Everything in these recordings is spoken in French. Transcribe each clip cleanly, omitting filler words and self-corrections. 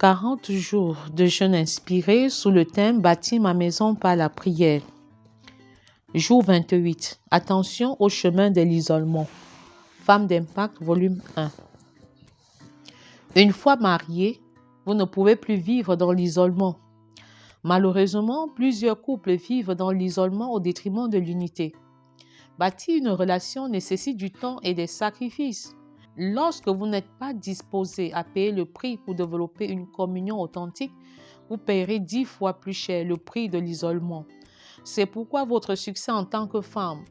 40 jours de jeûne inspiré sous le thème « Bâtir ma maison par la prière ». Jour 28. Attention au chemin de l'isolement. Femme d'impact, volume 1. Une fois mariée, vous ne pouvez plus vivre dans l'isolement. Malheureusement, plusieurs couples vivent dans l'isolement au détriment de l'unité. Bâtir une relation nécessite du temps et des sacrifices. Lorsque vous n'êtes pas disposé à payer le prix pour développer une communion authentique, vous payerez 10 fois plus cher le prix de l'isolement. C'est pourquoi votre succès en tant que femme,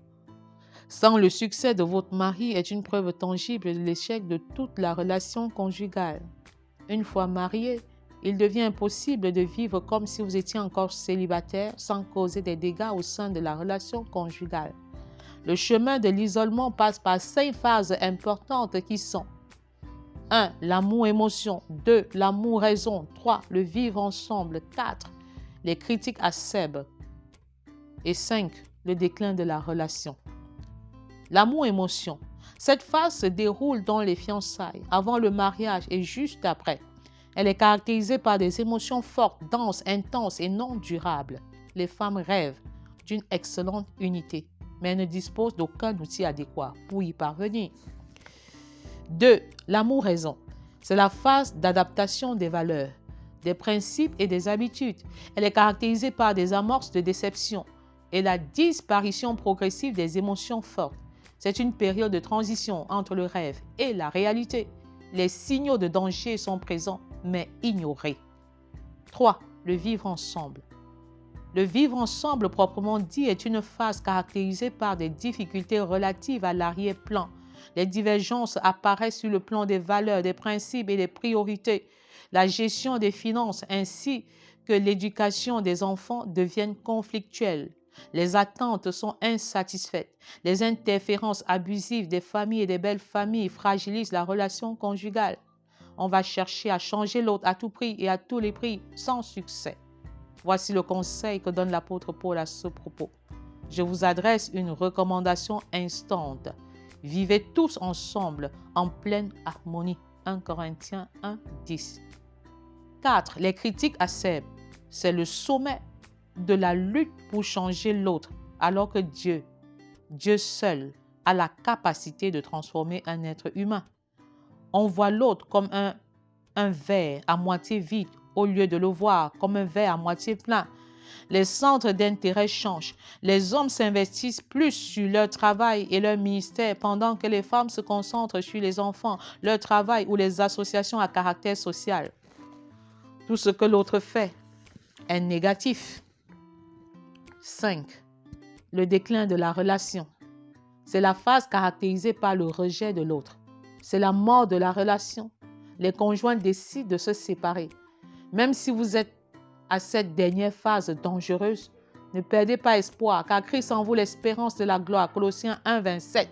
sans le succès de votre mari, est une preuve tangible de l'échec de toute la relation conjugale. Une fois marié, il devient impossible de vivre comme si vous étiez encore célibataire sans causer des dégâts au sein de la relation conjugale. Le chemin de l'isolement passe par 5 phases importantes qui sont 1. L'amour-émotion. 2. L'amour-raison. 3. Le vivre ensemble. 4. Les critiques acerbes. Et 5. Le déclin de la relation. L'amour-émotion. Cette phase se déroule dans les fiançailles, avant le mariage et juste après. Elle est caractérisée par des émotions fortes, denses, intenses et non durables. Les femmes rêvent d'une excellente unité, mais elles ne disposent d'aucun outil adéquat pour y parvenir. 2. L'amour-raison. C'est la phase d'adaptation des valeurs, des principes et des habitudes. Elle est caractérisée par des amorces de déception et la disparition progressive des émotions fortes. C'est une période de transition entre le rêve et la réalité. Les signaux de danger sont présents, mais ignorés. 3. Le vivre ensemble. Le vivre ensemble proprement dit est une phase caractérisée par des difficultés relatives à l'arrière-plan. Les divergences apparaissent sur le plan des valeurs, des principes et des priorités. La gestion des finances ainsi que l'éducation des enfants deviennent conflictuelles. Les attentes sont insatisfaites. Les interférences abusives des familles et des belles familles fragilisent la relation conjugale. On va chercher à changer l'autre à tout prix et à tous les prix, sans succès. Voici le conseil que donne l'apôtre Paul à ce propos. Je vous adresse une recommandation instante. Vivez tous ensemble en pleine harmonie. 1 Corinthiens 1, 10. 4. Les critiques acerbes. C'est le sommet de la lutte pour changer l'autre, alors que Dieu seul, a la capacité de transformer un être humain. On voit l'autre comme un verre à moitié vide au lieu de le voir comme un verre à moitié plein. Les centres d'intérêt changent. Les hommes s'investissent plus sur leur travail et leur ministère pendant que les femmes se concentrent sur les enfants, leur travail ou les associations à caractère social. Tout ce que l'autre fait est négatif. 5. Le déclin de la relation. C'est la phase caractérisée par le rejet de l'autre. C'est la mort de la relation. Les conjoints décident de se séparer. Même si vous êtes à cette dernière phase dangereuse, ne perdez pas espoir, car Christ en vous l'espérance de la gloire. Colossiens 1, 27.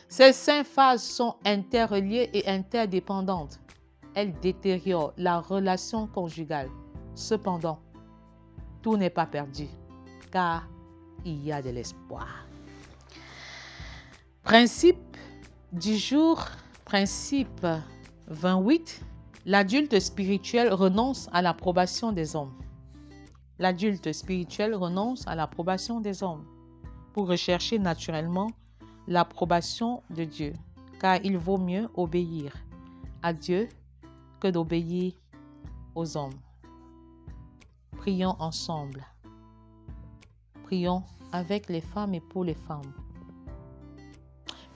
Ces 5 phases sont interreliées et interdépendantes. Elles détériorent la relation conjugale. Cependant, tout n'est pas perdu, car il y a de l'espoir. Principe du jour, principe 28. L'adulte spirituel renonce à l'approbation des hommes. L'adulte spirituel renonce à l'approbation des hommes pour rechercher naturellement l'approbation de Dieu, car il vaut mieux obéir à Dieu que d'obéir aux hommes. Prions ensemble. Prions avec les femmes et pour les femmes.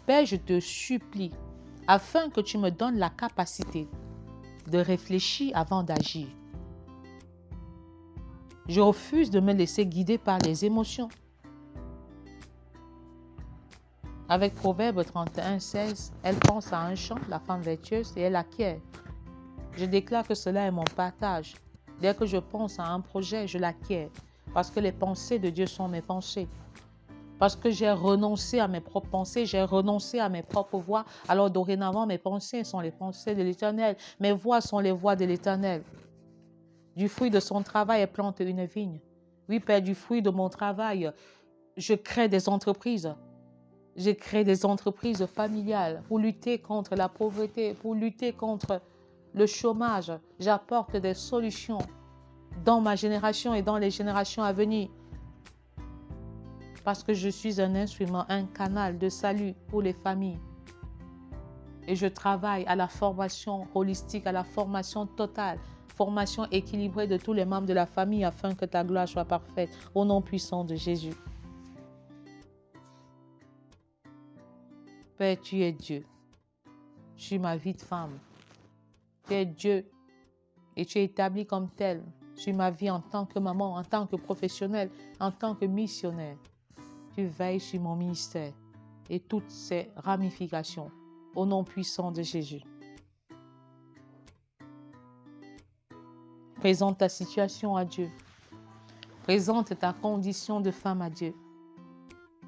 Père, je te supplie, afin que tu me donnes la capacité de réfléchir avant d'agir. Je refuse de me laisser guider par les émotions. Avec Proverbe 31, 16, elle pense à un champ, la femme vertueuse, et elle acquiert. Je déclare que cela est mon partage. Dès que je pense à un projet, je l'acquiers, parce que les pensées de Dieu sont mes pensées. Parce que j'ai renoncé à mes propres pensées, j'ai renoncé à mes propres voies. Alors dorénavant, mes pensées sont les pensées de l'Éternel. Mes voies sont les voies de l'Éternel. Du fruit de son travail, elle plante une vigne. Oui, Père, du fruit de mon travail, je crée des entreprises. Je crée des entreprises familiales pour lutter contre la pauvreté, pour lutter contre le chômage. J'apporte des solutions dans ma génération et dans les générations à venir. Parce que je suis un instrument, un canal de salut pour les familles. Et je travaille à la formation holistique, à la formation totale, formation équilibrée de tous les membres de la famille afin que ta gloire soit parfaite. Au nom puissant de Jésus. Père, tu es Dieu. Je suis ma vie de femme. Tu es Dieu et tu es établi comme tel sur ma vie en tant que maman, en tant que professionnelle, en tant que missionnaire. Tu veilles sur mon ministère et toutes ses ramifications. Au nom puissant de Jésus. Présente ta situation à Dieu. Présente ta condition de femme à Dieu.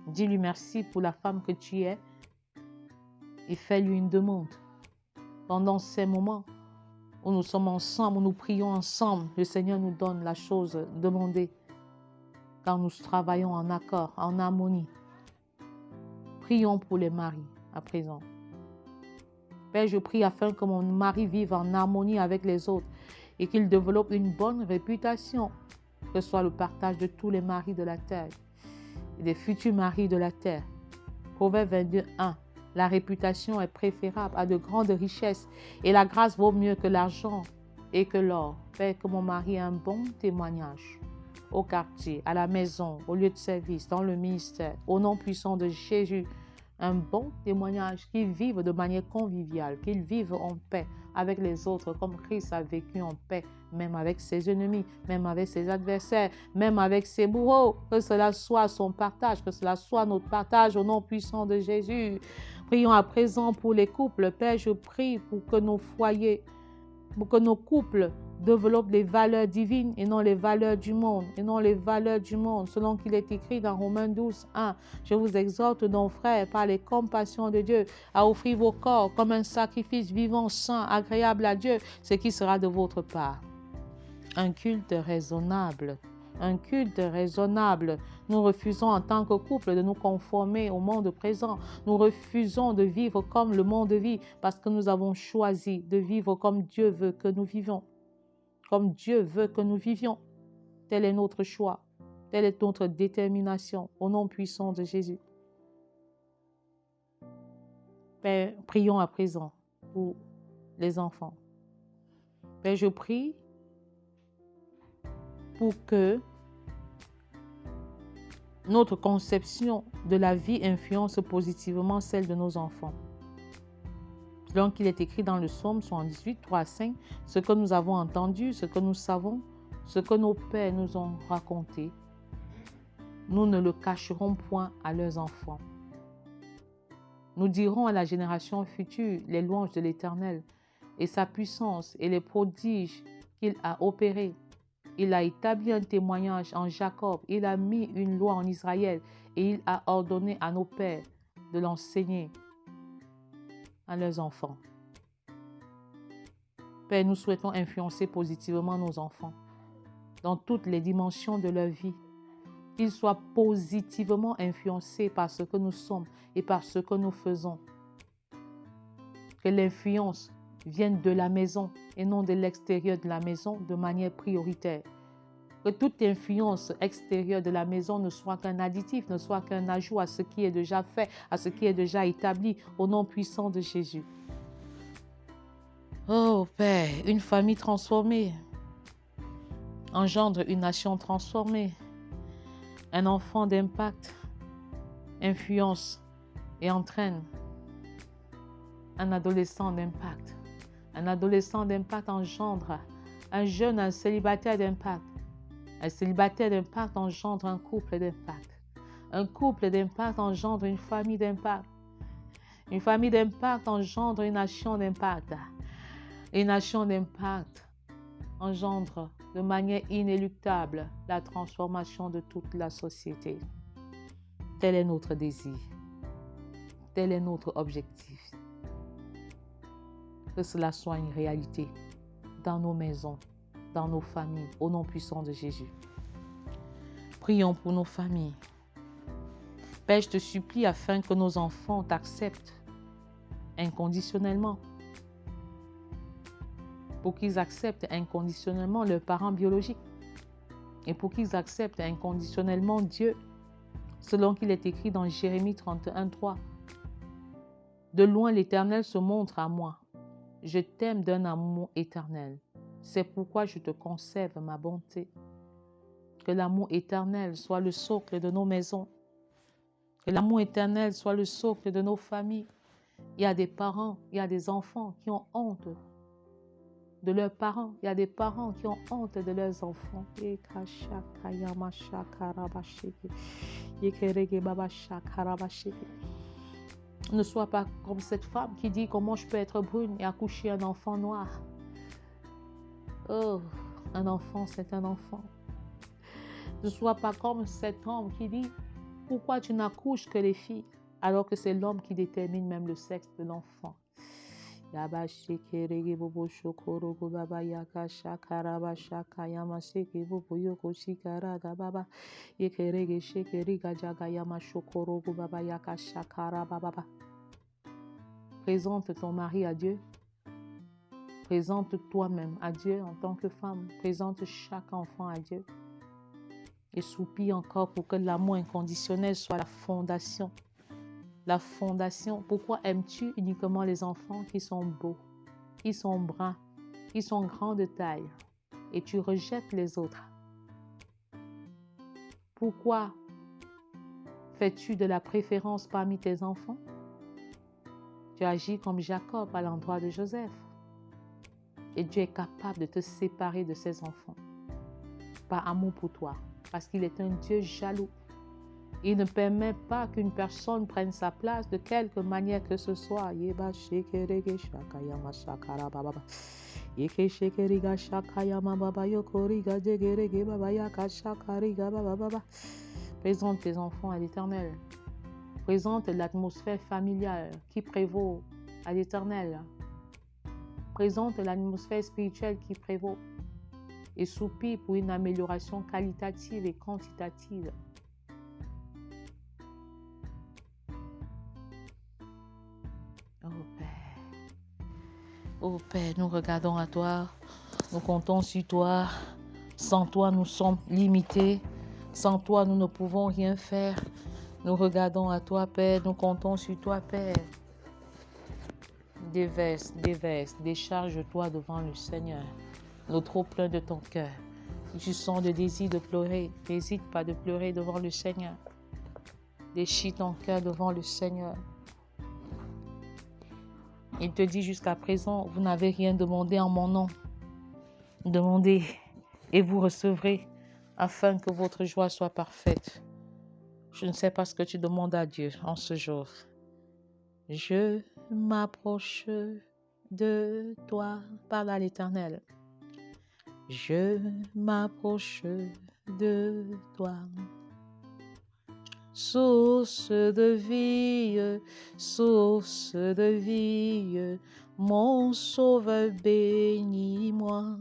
Dis-lui merci pour la femme que tu es et fais-lui une demande. Pendant ces moments où nous sommes ensemble, où nous prions ensemble, le Seigneur nous donne la chose demandée. Car nous travaillons en accord, en harmonie. Prions pour les maris à présent. Père, je prie afin que mon mari vive en harmonie avec les autres et qu'il développe une bonne réputation, que ce soit le partage de tous les maris de la terre et des futurs maris de la terre. Proverbe 22, 1. La réputation est préférable à de grandes richesses et la grâce vaut mieux que l'argent et que l'or. Père, que mon mari ait un bon témoignage au quartier, à la maison, au lieu de service, dans le ministère, au nom puissant de Jésus. Un bon témoignage, qu'ils vivent de manière conviviale, qu'ils vivent en paix avec les autres, comme Christ a vécu en paix, même avec ses ennemis, même avec ses adversaires, même avec ses bourreaux. Que cela soit son partage, que cela soit notre partage au nom puissant de Jésus. Prions à présent pour les couples. Père, je prie pour que nos foyers, pour que nos couples développent les valeurs divines et non les valeurs du monde, selon qu'il est écrit dans Romains 12, 1. Je vous exhorte donc, frères, par les compassions de Dieu, à offrir vos corps comme un sacrifice vivant, saint, agréable à Dieu, ce qui sera de votre part. Un culte raisonnable. Un culte raisonnable. Nous refusons en tant que couple de nous conformer au monde présent. Nous refusons de vivre comme le monde vit parce que nous avons choisi de vivre comme Dieu veut que nous vivions. Comme Dieu veut que nous vivions. Tel est notre choix. Telle est notre détermination au nom puissant de Jésus. Père, prions à présent pour les enfants. Père, je prie pour que notre conception de la vie influence positivement celle de nos enfants. Selon qu'il est écrit dans le psaume 78, 3 à 5, ce que nous avons entendu, ce que nous savons, ce que nos pères nous ont raconté, nous ne le cacherons point à leurs enfants. Nous dirons à la génération future les louanges de l'Éternel et sa puissance et les prodiges qu'il a opérés. Il a établi un témoignage en Jacob, il a mis une loi en Israël et il a ordonné à nos pères de l'enseigner à leurs enfants. Père, nous souhaitons influencer positivement nos enfants dans toutes les dimensions de leur vie. Qu'ils soient positivement influencés par ce que nous sommes et par ce que nous faisons. Que l'influence vienne de la maison et non de l'extérieur de la maison de manière prioritaire. Que toute influence extérieure de la maison ne soit qu'un additif, ne soit qu'un ajout à ce qui est déjà fait, à ce qui est déjà établi au nom puissant de Jésus. Oh Père, une famille transformée engendre une nation transformée. Un enfant d'impact influence et entraîne un adolescent d'impact. Un adolescent d'impact engendre un jeune, un célibataire d'impact. Un célibataire d'impact engendre un couple d'impact. Un couple d'impact engendre une famille d'impact. Une famille d'impact engendre une nation d'impact. Une nation d'impact engendre de manière inéluctable la transformation de toute la société. Tel est notre désir. Tel est notre objectif. Que cela soit une réalité dans nos maisons, dans nos familles, au nom puissant de Jésus. Prions pour nos familles. Père, je te supplie afin que nos enfants t'acceptent inconditionnellement. pour qu'ils acceptent inconditionnellement leurs parents biologiques et pour qu'ils acceptent inconditionnellement Dieu, selon qu'il est écrit dans Jérémie 31, 3. De loin, l'Éternel se montre à moi. Je t'aime d'un amour éternel. C'est pourquoi je te conserve ma bonté. Que l'amour éternel soit le socle de nos maisons. Que l'amour éternel soit le socle de nos familles. Il y a des parents, il y a des enfants qui ont honte de leurs parents. Il y a des parents qui ont honte de leurs enfants. Ne sois pas comme cette femme qui dit comment je peux être brune et accoucher un enfant noir. Oh, un enfant, c'est un enfant. Ne sois pas comme cet homme qui dit pourquoi tu n'accouches que les filles alors que c'est l'homme qui détermine même le sexe de l'enfant. Présente ton mari à Dieu. Présente toi-même à Dieu en tant que femme. Présente chaque enfant à Dieu. Et soupille encore pour que l'amour inconditionnel soit la fondation. La fondation. Pourquoi aimes-tu uniquement les enfants qui sont beaux, qui sont bruns, qui sont grands de taille et tu rejettes les autres? Pourquoi fais-tu de la préférence parmi tes enfants? Tu agis comme Jacob à l'endroit de Joseph. Et Dieu est capable de te séparer de ses enfants par amour pour toi, parce qu'il est un Dieu jaloux. Il ne permet pas qu'une personne prenne sa place de quelque manière que ce soit. Présente tes enfants à l'Éternel. Présente l'atmosphère familiale qui prévaut à l'Éternel. Présente l'atmosphère spirituelle qui prévaut et soupire pour une amélioration qualitative et quantitative. Oh Père, nous regardons à toi, nous comptons sur toi. Sans toi, nous sommes limités. Sans toi, nous ne pouvons rien faire. Nous regardons à toi, Père, nous comptons sur toi, Père. Déverse, décharge-toi devant le Seigneur. Le trop plein de ton cœur. Si tu sens le désir de pleurer, n'hésite pas de pleurer devant le Seigneur. Déchire ton cœur devant le Seigneur. Il te dit jusqu'à présent, vous n'avez rien demandé en mon nom. Demandez et vous recevrez afin que votre joie soit parfaite. Je ne sais pas ce que tu demandes à Dieu en ce jour. Je m'approche de toi, parle à l'Éternel. Je m'approche de toi. Source de vie, mon sauveur bénis-moi.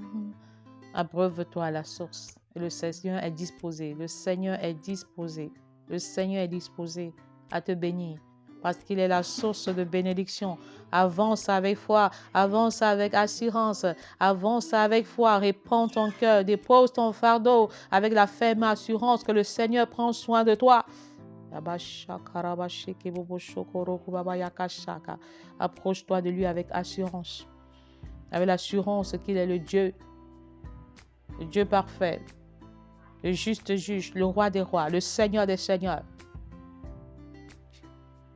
Abreuve-toi à la source. Et le Seigneur est disposé. Le Seigneur est disposé. Le Seigneur est disposé à te bénir. Parce qu'il est la source de bénédiction. Avance avec foi, avance avec assurance, avance avec foi, répands ton cœur, dépose ton fardeau avec la ferme assurance que le Seigneur prend soin de toi. Approche-toi de lui avec assurance. Avec l'assurance qu'il est le Dieu parfait, le juste juge, le roi des rois, le Seigneur des seigneurs.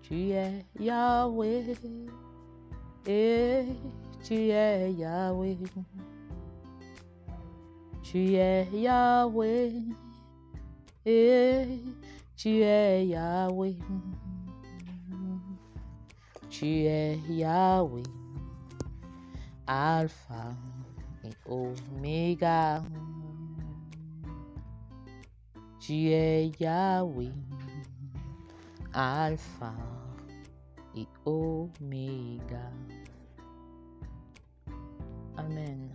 Tu es Yahweh, et tu es Yahweh. Tu es Yahweh, et tu es Yahweh. Tu es Yahweh, Alpha et Oméga. Tu es Yahweh, Alpha et Oméga. Amen.